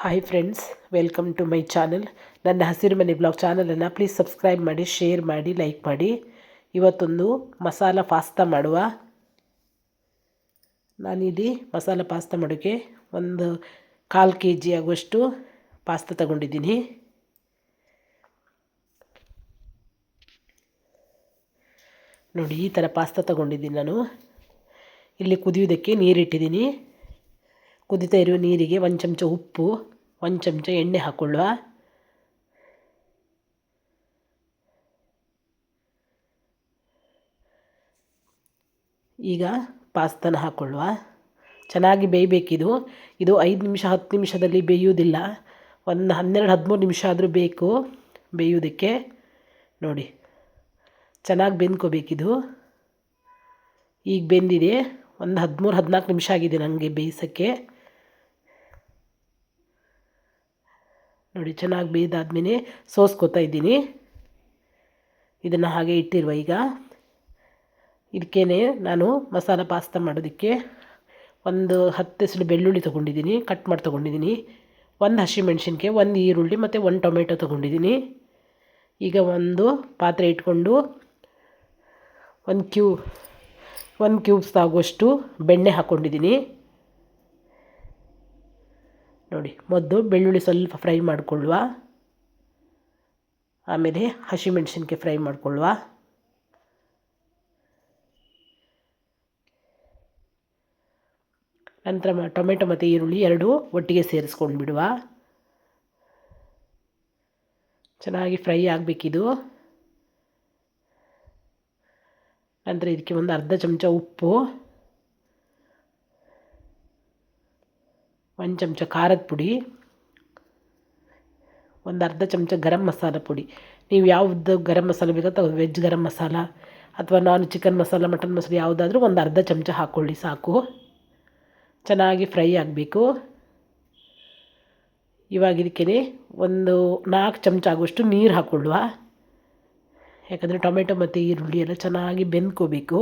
Hi friends, welcome to my channel. ನನ್ನ ಹಸಿರು ಮನೆ ಬ್ಲಾಗ್ ಚಾನಲನ್ನು ಪ್ಲೀಸ್ ಸಬ್ಸ್ಕ್ರೈಬ್ ಮಾಡಿ, ಶೇರ್ ಮಾಡಿ, ಲೈಕ್ ಮಾಡಿ. ಇವತ್ತೊಂದು ಮಸಾಲ ಪಾಸ್ತಾ ಮಾಡುವ. ನಾನಿಲ್ಲಿ ಮಸಾಲ ಪಾಸ್ತಾ ಮಾಡೋಕ್ಕೆ ಒಂದು 1/4 kg ಆಗುವಷ್ಟು ಪಾಸ್ತಾ ತಗೊಂಡಿದ್ದೀನಿ. ನೋಡಿ, ಈ ಥರ ಪಾಸ್ತಾ ತಗೊಂಡಿದ್ದೀನಿ ನಾನು. ಇಲ್ಲಿ ಕುದಿಯೋದಕ್ಕೆ ನೀರಿಟ್ಟಿದ್ದೀನಿ. ಕುದಿತಾ ಇರುವ ನೀರಿಗೆ 1 ಚಮಚ ಉಪ್ಪು, 1 ಚಮಚ ಎಣ್ಣೆ ಹಾಕ್ಕೊಳ್ಳುವ. ಈಗ ಪಾಸ್ತಾನ ಹಾಕ್ಕೊಳ್ಳುವ. ಚೆನ್ನಾಗಿ ಬೇಯಬೇಕಿದು. ಇದು 5 ನಿಮಿಷ 10 ನಿಮಿಷದಲ್ಲಿ ಬೇಯುವುದಿಲ್ಲ. ಒಂದು 12-13 ನಿಮಿಷ ಆದರೂ ಬೇಕು ಬೇಯುವುದಕ್ಕೆ. ನೋಡಿ, ಚೆನ್ನಾಗಿ ಬೆಂದ್ಕೋಬೇಕಿದು. ಈಗ ಬೆಂದಿದೆ. ಒಂದು 13-14 ನಿಮಿಷ ಆಗಿದೆ ನನಗೆ ಬೇಯಿಸೋಕ್ಕೆ. ನೋಡಿ, ಚೆನ್ನಾಗಿ ಬೇಯ್ದಾದ್ಮೇಲೆ ಸೋಸ್ಕೋತಾ ಇದ್ದೀನಿ. ಇದನ್ನು ಹಾಗೆ ಇಟ್ಟಿರುವ. ಈಗ ಇದಕ್ಕೇನೆ ನಾನು ಮಸಾಲ ಪಾಸ್ತಾ ಮಾಡೋದಕ್ಕೆ ಒಂದು 10 ಎಸಳು ಬೆಳ್ಳುಳ್ಳಿ ತೊಗೊಂಡಿದ್ದೀನಿ, ಕಟ್ ಮಾಡಿ ತೊಗೊಂಡಿದ್ದೀನಿ. 1 ಹಸಿಮೆಣ್ಸಿನ್ಕಾಯಿ, 1 ಈರುಳ್ಳಿ ಮತ್ತು 1 ಟೊಮೆಟೊ ತೊಗೊಂಡಿದ್ದೀನಿ. ಈಗ ಒಂದು ಪಾತ್ರೆ ಇಟ್ಕೊಂಡು 1 ಕ್ಯೂಬ್ಸ್ ಆಗುವಷ್ಟು ಬೆಣ್ಣೆ ಹಾಕ್ಕೊಂಡಿದ್ದೀನಿ. ನೋಡಿ, ಮೊದಲು ಬೆಳ್ಳುಳ್ಳಿ ಸ್ವಲ್ಪ ಫ್ರೈ ಮಾಡಿಕೊಳ್ಳುವ. ಆಮೇಲೆ ಹಸಿಮೆಣ್ಸಿನ್ಕಾಯಿ ಫ್ರೈ ಮಾಡಿಕೊಳ್ಳುವ. ನಂತರ ಟೊಮೆಟೊ ಮತ್ತು ಈರುಳ್ಳಿ ಎರಡೂ ಒಟ್ಟಿಗೆ ಸೇರಿಸ್ಕೊಂಡು ಬಿಡುವ. ಚೆನ್ನಾಗಿ ಫ್ರೈ ಆಗಬೇಕಿದು. ನಂತರ ಇದಕ್ಕೆ ಒಂದು ಅರ್ಧ ಚಮಚ ಉಪ್ಪು, 1 ಚಮಚ ಖಾರದ ಪುಡಿ, ಒಂದು ಅರ್ಧ ಚಮಚ ಗರಂ ಮಸಾಲ ಪುಡಿ. ನೀವು ಯಾವುದು ಗರಂ ಮಸಾಲ ಬೇಕಂತ ವೆಜ್ ಗರಂ ಮಸಾಲ ಅಥವಾ ಚಿಕನ್ ಮಸಾಲ, ಮಟನ್ ಮಸಾಲ ಯಾವುದಾದ್ರೂ ಒಂದು ಅರ್ಧ ಚಮಚ ಹಾಕ್ಕೊಳ್ಳಿ ಸಾಕು. ಚೆನ್ನಾಗಿ ಫ್ರೈ ಆಗಬೇಕು. ಇವಾಗ ಇದಕ್ಕೆ ಒಂದು 4 ಚಮಚ ಆಗುವಷ್ಟು ನೀರು ಹಾಕ್ಕೊಳ್ಳುವ. ಯಾಕಂದರೆ ಟೊಮೆಟೊ ಮತ್ತು ಈರುಳ್ಳಿ ಎಲ್ಲ ಚೆನ್ನಾಗಿ ಬೆಂದ್ಕೋಬೇಕು.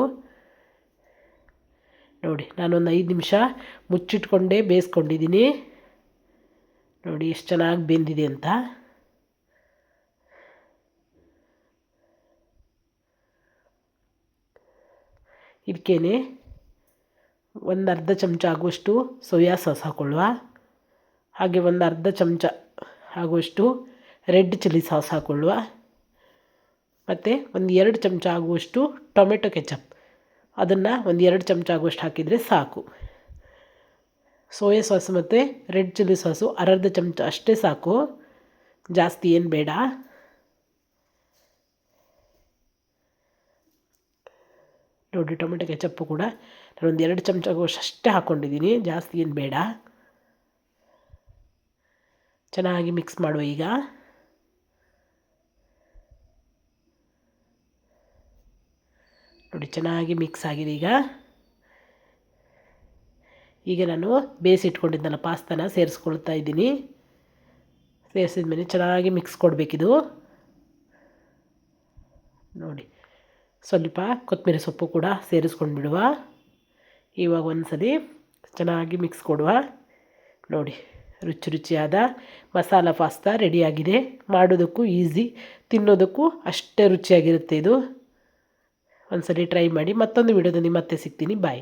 ನೋಡಿ, ನಾನೊಂದು 5 ನಿಮಿಷ ಮುಚ್ಚಿಟ್ಕೊಂಡೇ ಬೇಯಿಸ್ಕೊಂಡಿದ್ದೀನಿ. ನೋಡಿ ಎಷ್ಟು ಚೆನ್ನಾಗಿ ಬೆಂದಿದೆ ಅಂತ. ಇದಕ್ಕೇನೆ ಒಂದು ಅರ್ಧ ಚಮಚ ಆಗುವಷ್ಟು ಸೋಯಾ ಸಾಸ್ ಹಾಕ್ಕೊಳ್ಳುವ. ಹಾಗೆ ಒಂದು ಅರ್ಧ ಚಮಚ ಆಗುವಷ್ಟು ರೆಡ್ ಚಿಲ್ಲಿ ಸಾಸ್ ಹಾಕ್ಕೊಳ್ಳುವ. ಮತ್ತು ಒಂದು 2 ಚಮಚ ಆಗುವಷ್ಟು ಟೊಮೆಟೊ ಕೆಚಪ್, ಅದನ್ನು ಒಂದು 2 ಚಮಚ ಆಗುವಷ್ಟು ಹಾಕಿದರೆ ಸಾಕು. ಸೋಯಾ ಸಾಸ್ ಮತ್ತು ರೆಡ್ ಚಿಲ್ಲಿ ಸಾಸು ಅರ್ಧ ಚಮಚ ಅಷ್ಟೇ ಸಾಕು, ಜಾಸ್ತಿ ಏನು ಬೇಡ. ನೋಡಿ, ಟೊಮೆಟೊ ಕೆಚಪ್ಪು ಕೂಡ ನಾನೊಂದು 2 ಚಮಚ ಆಗುವಷ್ಟು ಅಷ್ಟೇ ಹಾಕ್ಕೊಂಡಿದ್ದೀನಿ, ಜಾಸ್ತಿ ಏನು ಬೇಡ. ಚೆನ್ನಾಗಿ ಮಿಕ್ಸ್ ಮಾಡುವ. ಈಗ ನೋಡಿ, ಚೆನ್ನಾಗಿ ಮಿಕ್ಸ್ ಆಗಿದೆ. ಈಗ ನಾನು ಬೇಯಿಸಿಟ್ಕೊಂಡಿದ್ದೆಲ್ಲ ಪಾಸ್ತಾನ ಸೇರಿಸ್ಕೊಳ್ತಾ ಇದ್ದೀನಿ. ಸೇರಿಸಿದ ಮೇಲೆ ಚೆನ್ನಾಗಿ ಮಿಕ್ಸ್ ಕೊಡಬೇಕಿದು. ನೋಡಿ, ಸ್ವಲ್ಪ ಕೊತ್ತಂಬರಿ ಸೊಪ್ಪು ಕೂಡ ಸೇರಿಸ್ಕೊಂಡು ಬಿಡುವ. ಇವಾಗ ಒಂದ್ಸಲಿ ಚೆನ್ನಾಗಿ ಮಿಕ್ಸ್ ಕೊಡುವ. ನೋಡಿ, ರುಚಿಯಾದ ಮಸಾಲ ಪಾಸ್ತಾ ರೆಡಿಯಾಗಿದೆ. ಮಾಡೋದಕ್ಕೂ ಈಸಿ, ತಿನ್ನೋದಕ್ಕೂ ಅಷ್ಟೇ ರುಚಿಯಾಗಿರುತ್ತೆ ಇದು. ಒಂದ್ಸಲಿ ಟ್ರೈ ಮಾಡಿ. ಮತ್ತೊಂದು ವಿಡಿಯೋದಲ್ಲಿ ಮತ್ತೆ ಸಿಗ್ತೀನಿ. ಬಾಯ್.